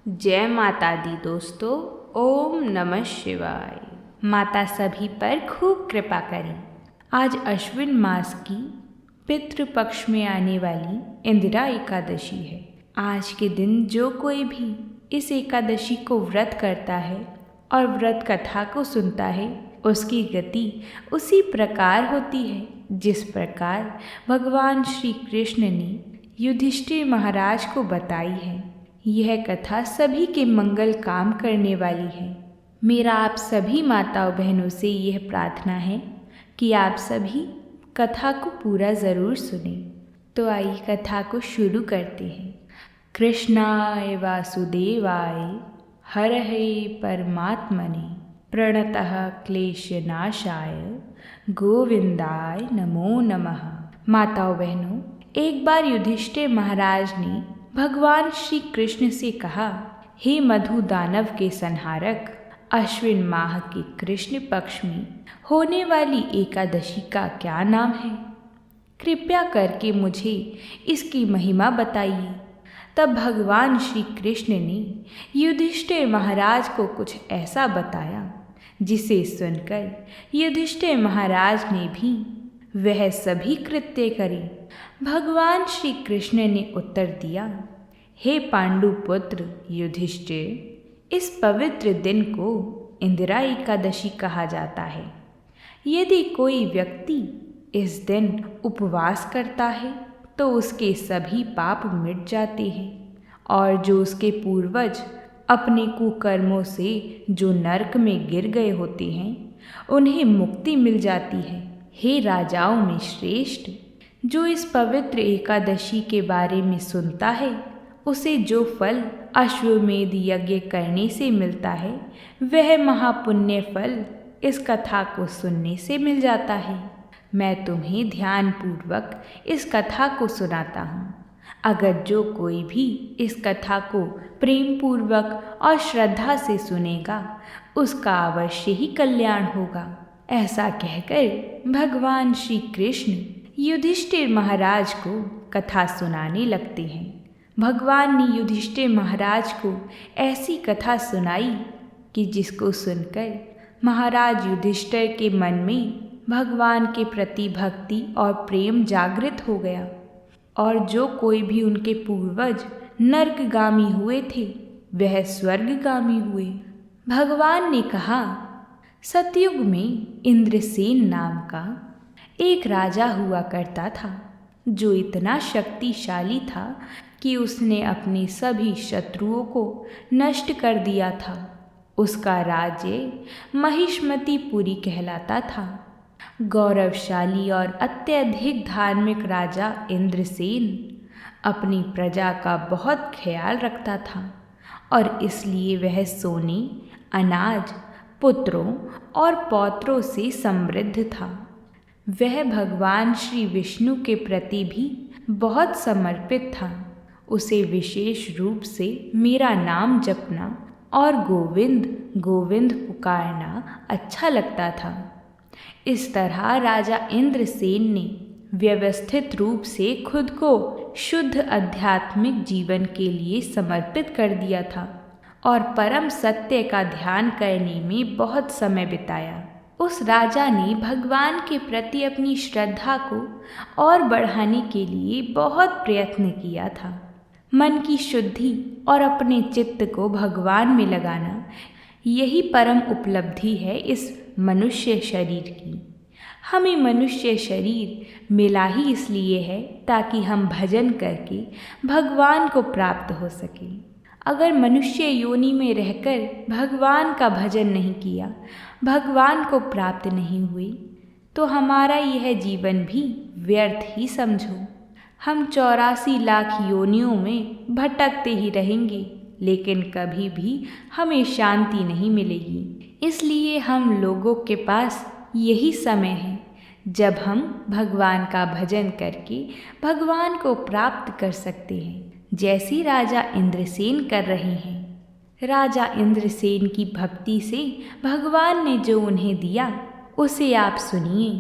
जय माता दी दोस्तों। ओम नमः शिवाय। माता सभी पर खूब कृपा करें। आज अश्विन मास की पितृपक्ष में आने वाली इंदिरा एकादशी है। आज के दिन जो कोई भी इस एकादशी को व्रत करता है और व्रत कथा को सुनता है, उसकी गति उसी प्रकार होती है जिस प्रकार भगवान श्री कृष्ण ने युधिष्ठिर महाराज को बताई है। यह कथा सभी के मंगल काम करने वाली है। मेरा आप सभी माताओं बहनों से यह प्रार्थना है कि आप सभी कथा को पूरा ज़रूर सुनें। तो आइए कथा को शुरू करते हैं। कृष्णाय वासुदेवाय हरहे परमात्मने प्रणतः क्लेशनाशाय गोविंदाय नमो नमः। माताओं बहनों, एक बार युधिष्ठिर महाराज ने भगवान श्री कृष्ण से कहा, हे मधु दानव के संहारक, अश्विन माह के कृष्ण पक्ष में होने वाली एकादशी का क्या नाम है? कृपया करके मुझे इसकी महिमा बताइए। तब भगवान श्री कृष्ण ने युधिष्ठिर महाराज को कुछ ऐसा बताया जिसे सुनकर युधिष्ठिर महाराज ने भी वह सभी कृत्य करे। भगवान श्री कृष्ण ने उत्तर दिया, हे पांडुपुत्र युधिष्ठिर, इस पवित्र दिन को इंदिरा एकादशी कहा जाता है। यदि कोई व्यक्ति इस दिन उपवास करता है तो उसके सभी पाप मिट जाते हैं और जो उसके पूर्वज अपने कुकर्मों से जो नरक में गिर गए होते हैं, उन्हें मुक्ति मिल जाती है। हे राजाओं में श्रेष्ठ, जो इस पवित्र एकादशी के बारे में सुनता है, उसे जो फल अश्वमेध यज्ञ करने से मिलता है, वह महापुण्य फल इस कथा को सुनने से मिल जाता है। मैं तुम्हें ध्यानपूर्वक इस कथा को सुनाता हूँ। अगर जो कोई भी इस कथा को प्रेम पूर्वक और श्रद्धा से सुनेगा, उसका अवश्य ही कल्याण होगा। ऐसा कहकर भगवान श्री कृष्ण युधिष्ठिर महाराज को कथा सुनाने लगते हैं। भगवान ने युधिष्ठिर महाराज को ऐसी कथा सुनाई कि जिसको सुनकर महाराज युधिष्ठिर के मन में भगवान के प्रति भक्ति और प्रेम जागृत हो गया और जो कोई भी उनके पूर्वज नरकगामी हुए थे, वह स्वर्गगामी हुए। भगवान ने कहा, सतयुग में इंद्रसेन नाम का एक राजा हुआ करता था, जो इतना शक्तिशाली था कि उसने अपने सभी शत्रुओं को नष्ट कर दिया था। उसका राज्य महिष्मतीपुरी कहलाता था। गौरवशाली और अत्यधिक धार्मिक राजा इंद्रसेन अपनी प्रजा का बहुत ख्याल रखता था और इसलिए वह सोने, अनाज, पुत्रों और पौत्रों से समृद्ध था। वह भगवान श्री विष्णु के प्रति भी बहुत समर्पित था। उसे विशेष रूप से मेरा नाम जपना और गोविंद गोविंद पुकारना अच्छा लगता था। इस तरह राजा इंद्रसेन ने व्यवस्थित रूप से खुद को शुद्ध आध्यात्मिक जीवन के लिए समर्पित कर दिया था और परम सत्य का ध्यान करने में बहुत समय बिताया। उस राजा ने भगवान के प्रति अपनी श्रद्धा को और बढ़ाने के लिए बहुत प्रयत्न किया था। मन की शुद्धि और अपने चित्त को भगवान में लगाना, यही परम उपलब्धि है इस मनुष्य शरीर की। हमें मनुष्य शरीर मिला ही इसलिए है ताकि हम भजन करके भगवान को प्राप्त हो सके। अगर मनुष्य योनि में रहकर भगवान का भजन नहीं किया, भगवान को प्राप्त नहीं हुए, तो हमारा यह जीवन भी व्यर्थ ही समझो। हम 84 लाख योनियों में भटकते ही रहेंगे, लेकिन कभी भी हमें शांति नहीं मिलेगी। इसलिए हम लोगों के पास यही समय है जब हम भगवान का भजन करके भगवान को प्राप्त कर सकते हैं, जैसे राजा इंद्रसेन कर रहे हैं। राजा इंद्रसेन की भक्ति से भगवान ने जो उन्हें दिया, उसे आप सुनिए।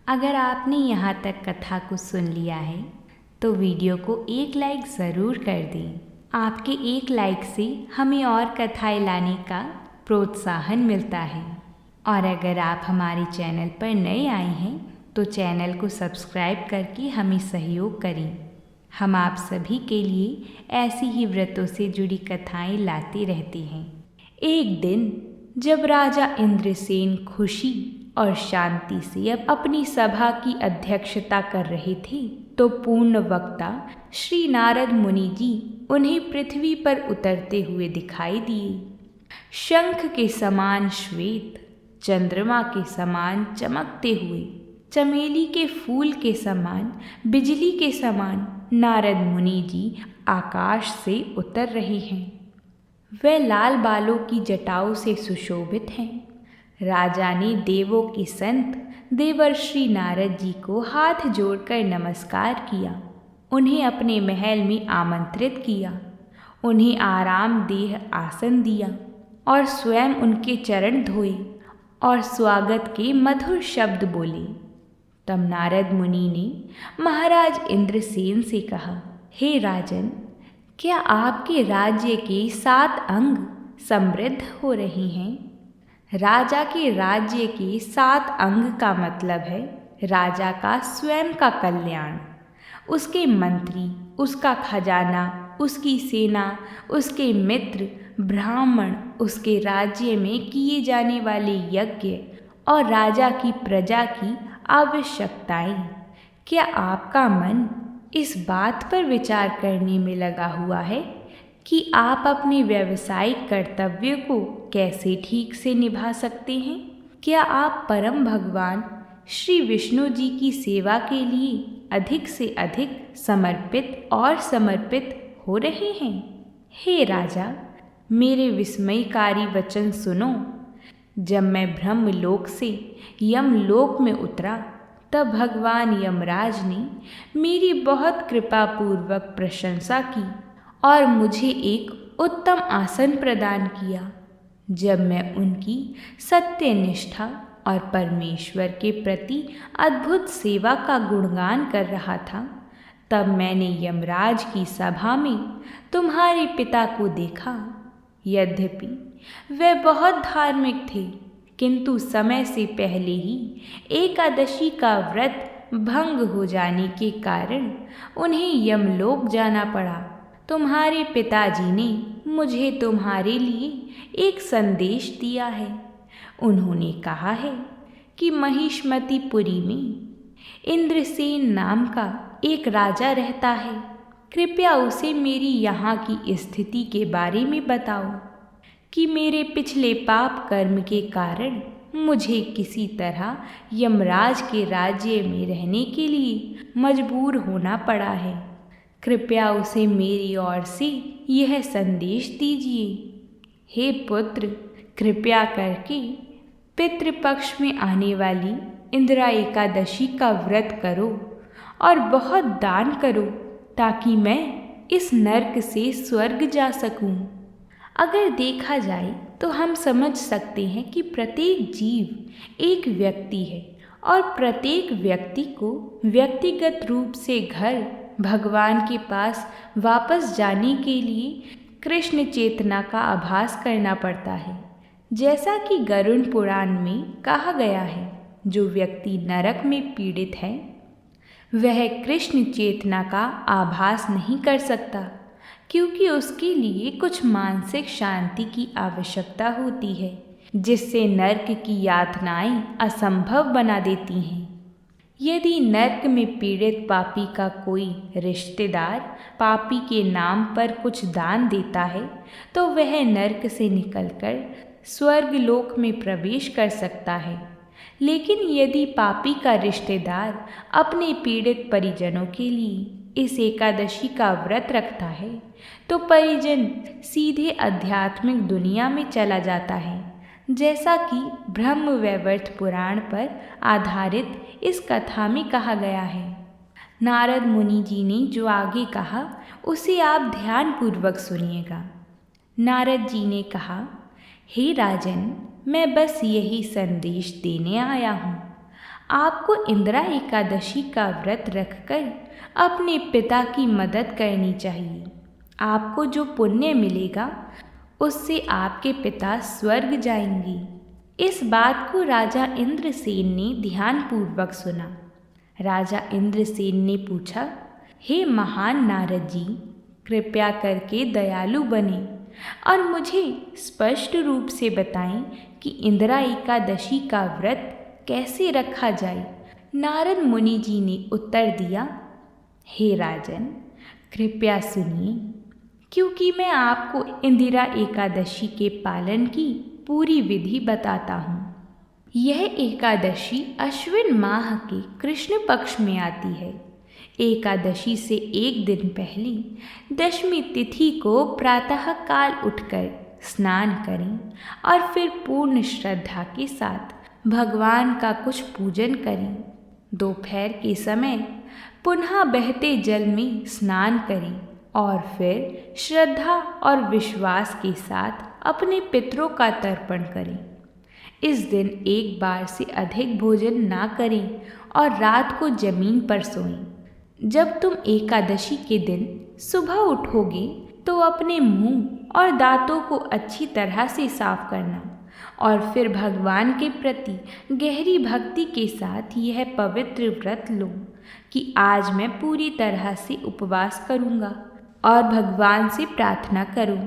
अगर आपने यहाँ तक कथा को सुन लिया है तो वीडियो को एक लाइक ज़रूर कर दें। आपके एक लाइक से हमें और कथाएं लाने का प्रोत्साहन मिलता है। और अगर आप हमारे चैनल पर नए आए हैं तो चैनल को सब्सक्राइब करके हमें सहयोग करें। हम आप सभी के लिए ऐसी ही व्रतों से जुड़ी कथाएं लाते रहते हैं। एक दिन जब राजा इंद्रसेन खुशी और शांति से अपनी सभा की अध्यक्षता कर रहे थे तो पूर्ण वक्ता श्री नारद मुनि जी उन्हें पृथ्वी पर उतरते हुए दिखाई दिए। शंख के समान श्वेत, चंद्रमा के समान चमकते हुए, चमेली के फूल के समान, बिजली के समान नारद मुनि जी आकाश से उतर रहे हैं। वे लाल बालों की जटाओं से सुशोभित हैं। राजा ने देवों के संत देवर्षि नारद जी को हाथ जोड़कर नमस्कार किया, उन्हें अपने महल में आमंत्रित किया, उन्हें आरामदेह आसन दिया और स्वयं उनके चरण धोए और स्वागत के मधुर शब्द बोले। तब नारद मुनि ने महाराज इंद्रसेन से कहा, हे राजन, क्या आपके राज्य के 7 अंग समृद्ध हो रहे हैं? राजा के राज्य के 7 अंग का मतलब है राजा का स्वयं का कल्याण, उसके मंत्री, उसका खजाना, उसकी सेना, उसके मित्र, ब्राह्मण, उसके राज्य में किए जाने वाले यज्ञ और राजा की प्रजा की आवश्यकताएं। क्या आपका मन इस बात पर विचार करने में लगा हुआ है कि आप अपने व्यावसायिक कर्तव्य को कैसे ठीक से निभा सकते हैं? क्या आप परम भगवान श्री विष्णु जी की सेवा के लिए अधिक से अधिक समर्पित हो रहे हैं? हे राजा, मेरे विस्मयकारी वचन सुनो। जब मैं ब्रह्मलोक से यमलोक में उतरा तब भगवान यमराज ने मेरी बहुत कृपापूर्वक प्रशंसा की और मुझे एक उत्तम आसन प्रदान किया। जब मैं उनकी सत्यनिष्ठा और परमेश्वर के प्रति अद्भुत सेवा का गुणगान कर रहा था, तब मैंने यमराज की सभा में तुम्हारे पिता को देखा। यद्यपि वे बहुत धार्मिक थे, किंतु समय से पहले ही एकादशी का व्रत भंग हो जाने के कारण उन्हें यमलोक जाना पड़ा। तुम्हारे पिताजी ने मुझे तुम्हारे लिए एक संदेश दिया है। उन्होंने कहा है कि महिष्मतिपुरी में इंद्रसेन नाम का एक राजा रहता है। कृपया उसे मेरी यहाँ की स्थिति के बारे में बताओ कि मेरे पिछले पाप कर्म के कारण मुझे किसी तरह यमराज के राज्य में रहने के लिए मजबूर होना पड़ा है। कृपया उसे मेरी ओर से यह संदेश दीजिए। हे पुत्र, कृपया करके पितृपक्ष में आने वाली इंदिरा एकादशी का व्रत करो और बहुत दान करो ताकि मैं इस नर्क से स्वर्ग जा सकूं। अगर देखा जाए तो हम समझ सकते हैं कि प्रत्येक जीव एक व्यक्ति है और प्रत्येक व्यक्ति को व्यक्तिगत रूप से घर भगवान के पास वापस जाने के लिए कृष्ण चेतना का आभास करना पड़ता है। जैसा कि गरुड़ पुराण में कहा गया है, जो व्यक्ति नरक में पीड़ित है वह कृष्ण चेतना का आभास नहीं कर सकता, क्योंकि उसके लिए कुछ मानसिक शांति की आवश्यकता होती है, जिससे नर्क की यातनाएं असंभव बना देती हैं। यदि नर्क में पीड़ित पापी का कोई रिश्तेदार पापी के नाम पर कुछ दान देता है तो वह नर्क से निकलकर स्वर्ग लोक में प्रवेश कर सकता है। लेकिन यदि पापी का रिश्तेदार अपने पीड़ित परिजनों के लिए इस एकादशी का व्रत रखता है तो परिजन सीधे आध्यात्मिक दुनिया में चला जाता है, जैसा कि ब्रह्म वैवर्त पुराण पर आधारित इस कथा में कहा गया है। नारद मुनि जी ने जो आगे कहा उसे आप ध्यानपूर्वक सुनिएगा। नारद जी ने कहा, हे राजन, मैं बस यही संदेश देने आया हूँ। आपको इंदिरा एकादशी का व्रत रखकर अपने पिता की मदद करनी चाहिए। आपको जो पुण्य मिलेगा उससे आपके पिता स्वर्ग जाएंगे। इस बात को राजा इंद्रसेन ने ध्यानपूर्वक सुना। राजा इंद्रसेन ने पूछा, हे महान नारद जी, कृपया करके दयालु बने और मुझे स्पष्ट रूप से बताएं कि इंदिरा एकादशी का व्रत कैसे रखा जाए। नारद मुनि जी ने उत्तर दिया, हे राजन, कृपया सुनिए, क्योंकि मैं आपको इंदिरा एकादशी के पालन की पूरी विधि बताता हूँ। यह एकादशी अश्विन माह के कृष्ण पक्ष में आती है। एकादशी से एक दिन पहले दशमी तिथि को प्रातः काल उठकर स्नान करें और फिर पूर्ण श्रद्धा के साथ भगवान का कुछ पूजन करें। दोपहर के समय पुनः बहते जल में स्नान करें और फिर श्रद्धा और विश्वास के साथ अपने पितरों का तर्पण करें। इस दिन एक बार से अधिक भोजन ना करें और रात को जमीन पर सोएं। जब तुम एकादशी के दिन सुबह उठोगे तो अपने मुंह और दांतों को अच्छी तरह से साफ करना और फिर भगवान के प्रति गहरी भक्ति के साथ यह पवित्र व्रत लो कि आज मैं पूरी तरह से उपवास करूँगा और भगवान से प्रार्थना करूँ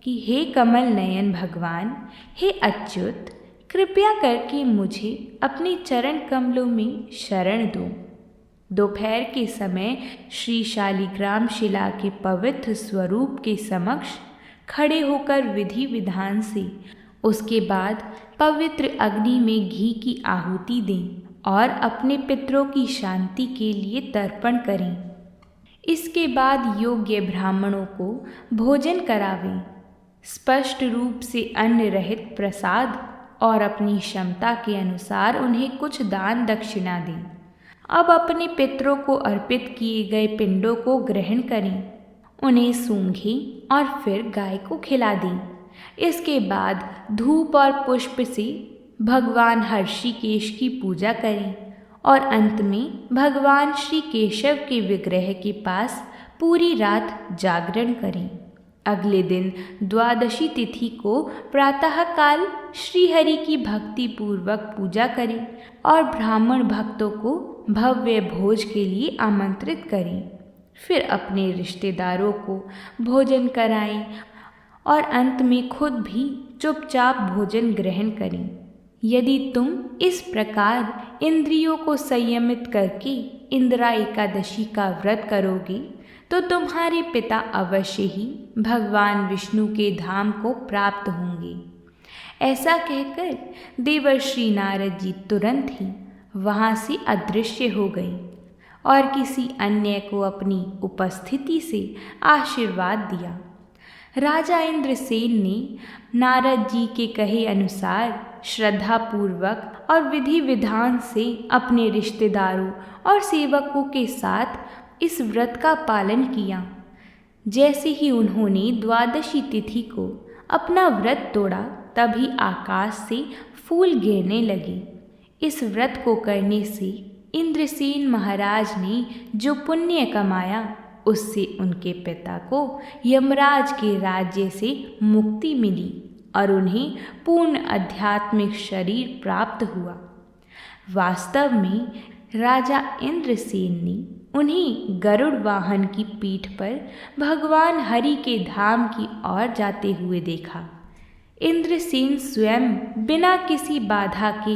कि हे कमल नयन भगवान, हे अच्युत, कृपया करके मुझे अपने चरण कमलों में शरण दो। दोपहर के समय श्री शालिग्राम शिला के पवित्र स्वरूप के समक्ष खड़े होकर विधि विधान से उसके बाद पवित्र अग्नि में घी की आहुति दें और अपने पितरों की शांति के लिए तर्पण करें। इसके बाद योग्य ब्राह्मणों को भोजन करावें। स्पष्ट रूप से अन्न रहित प्रसाद और अपनी क्षमता के अनुसार उन्हें कुछ दान दक्षिणा दें। अब अपने पितरों को अर्पित किए गए पिंडों को ग्रहण करें, उन्हें सूंघें और फिर गाय को खिला दें। इसके बाद धूप और पुष्प से भगवान हर्षिकेश की पूजा करें और अंत में भगवान श्री केशव के विग्रह के पास पूरी रात जागरण करें। अगले दिन द्वादशी तिथि को प्रातःकाल श्रीहरि की भक्ति पूर्वक पूजा करें और ब्राह्मण भक्तों को भव्य भोज के लिए आमंत्रित करें। फिर अपने रिश्तेदारों को भोजन कराएं और अंत में खुद भी चुपचाप भोजन ग्रहण करें। यदि तुम इस प्रकार इंद्रियों को संयमित करके इंदिरा एकादशी का व्रत करोगे तो तुम्हारे पिता अवश्य ही भगवान विष्णु के धाम को प्राप्त होंगे। ऐसा कहकर देवर्षि नारद जी तुरंत ही वहाँ से अदृश्य हो गए और किसी अन्य को अपनी उपस्थिति से आशीर्वाद दिया। राजा इंद्रसेन ने नारद जी के कहे अनुसार श्रद्धापूर्वक और विधि विधान से अपने रिश्तेदारों और सेवकों के साथ इस व्रत का पालन किया। जैसे ही उन्होंने द्वादशी तिथि को अपना व्रत तोड़ा तभी आकाश से फूल गिरने लगे। इस व्रत को करने से इंद्रसेन महाराज ने जो पुण्य कमाया उससे उनके पिता को यमराज के राज्य से मुक्ति मिली और उन्हें पूर्ण आध्यात्मिक शरीर प्राप्त हुआ। वास्तव में राजा इंद्रसेन ने उन्हें गरुड़ वाहन की पीठ पर भगवान हरि के धाम की ओर जाते हुए देखा। इंद्रसेन स्वयं बिना किसी बाधा के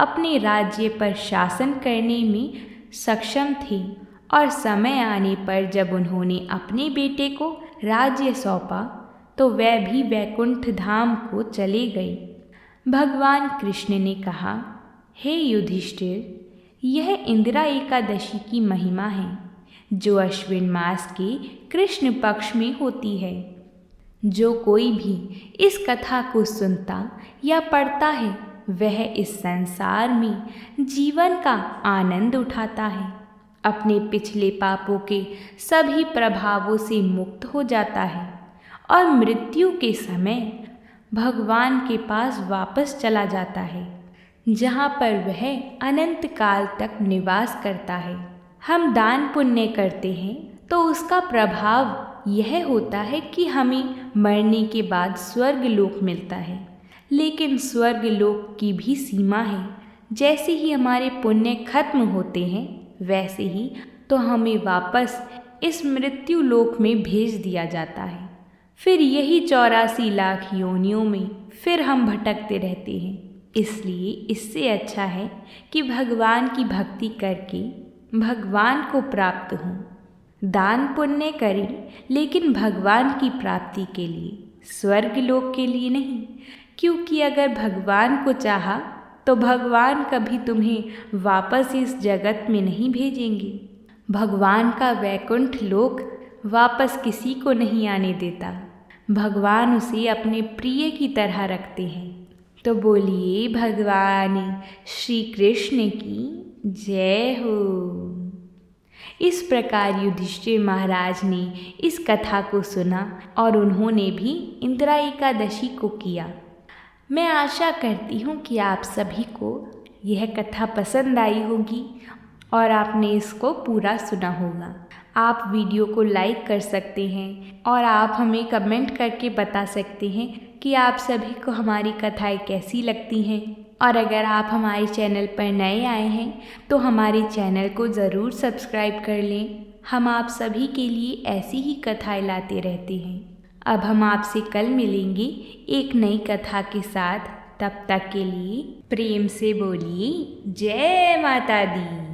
अपने राज्य पर शासन करने में सक्षम थे और समय आने पर जब उन्होंने अपने बेटे को राज्य सौंपा तो वह भी वैकुंठ धाम को चले गए। भगवान कृष्ण ने कहा, हे युधिष्ठिर, यह इंदिरा एकादशी की महिमा है जो अश्विन मास के कृष्ण पक्ष में होती है। जो कोई भी इस कथा को सुनता या पढ़ता है वह इस संसार में जीवन का आनंद उठाता है, अपने पिछले पापों के सभी प्रभावों से मुक्त हो जाता है और मृत्यु के समय भगवान के पास वापस चला जाता है, जहाँ पर वह अनंत काल तक निवास करता है। हम दान पुण्य करते हैं तो उसका प्रभाव यह होता है कि हमें मरने के बाद स्वर्ग लोक मिलता है, लेकिन स्वर्ग लोक की भी सीमा है। जैसे ही हमारे पुण्य खत्म होते हैं वैसे ही तो हमें वापस इस मृत्यु लोक में भेज दिया जाता है। फिर यही 84 लाख योनियों में फिर हम भटकते रहते हैं। इसलिए इससे अच्छा है कि भगवान की भक्ति करके भगवान को प्राप्त हों। दान पुण्य करें, लेकिन भगवान की प्राप्ति के लिए, स्वर्ग लोक के लिए नहीं। क्योंकि अगर भगवान को चाहा तो भगवान कभी तुम्हें वापस इस जगत में नहीं भेजेंगे। भगवान का वैकुंठ लोक वापस किसी को नहीं आने देता। भगवान उसे अपने प्रिय की तरह रखते हैं। तो बोलिए भगवान श्री कृष्ण की जय हो। इस प्रकार युधिष्ठिर महाराज ने इस कथा को सुना और उन्होंने भी इंदिरा एकादशी को किया। मैं आशा करती हूँ कि आप सभी को यह कथा पसंद आई होगी और आपने इसको पूरा सुना होगा। आप वीडियो को लाइक कर सकते हैं और आप हमें कमेंट करके बता सकते हैं कि आप सभी को हमारी कथाएं कैसी लगती हैं। और अगर आप हमारे चैनल पर नए आए हैं तो हमारे चैनल को ज़रूर सब्सक्राइब कर लें। हम आप सभी के लिए ऐसी ही कथाएं लाते रहते हैं। अब हम आपसे कल मिलेंगे एक नई कथा के साथ। तब तक के लिए प्रेम से बोलिए जय माता दी।